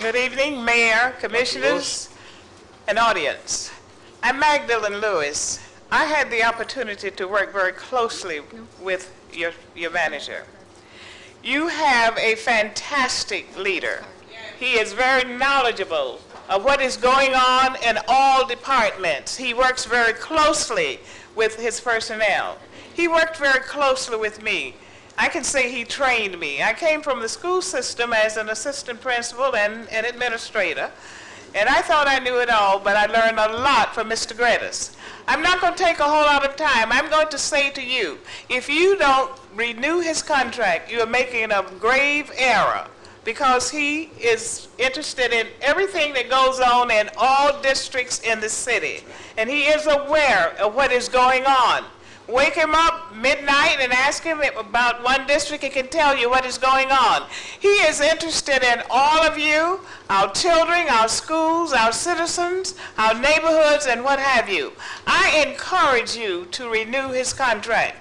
Good evening, Mayor, Commissioners, and audience. I'm Magdalene Lewis. I had the opportunity to work very closely with your manager. You have a fantastic leader. He is very knowledgeable of what is going on in all departments. He works very closely with his personnel. He worked very closely with me. I can say he trained me. I came from the school system as an assistant principal and an administrator, and I thought I knew it all, but I learned a lot from Mr. Gredis. I'm not going to take a whole lot of time. I'm going to say to you, if you don't renew his contract, you are making a grave error, because he is interested in everything that goes on in all districts in the city, and he is aware of what is going on. Wake him up midnight and ask him about one district, he can tell you what is going on. He is interested in all of you, our children, our schools, our citizens, our neighborhoods, and what have you. I encourage you to renew his contract.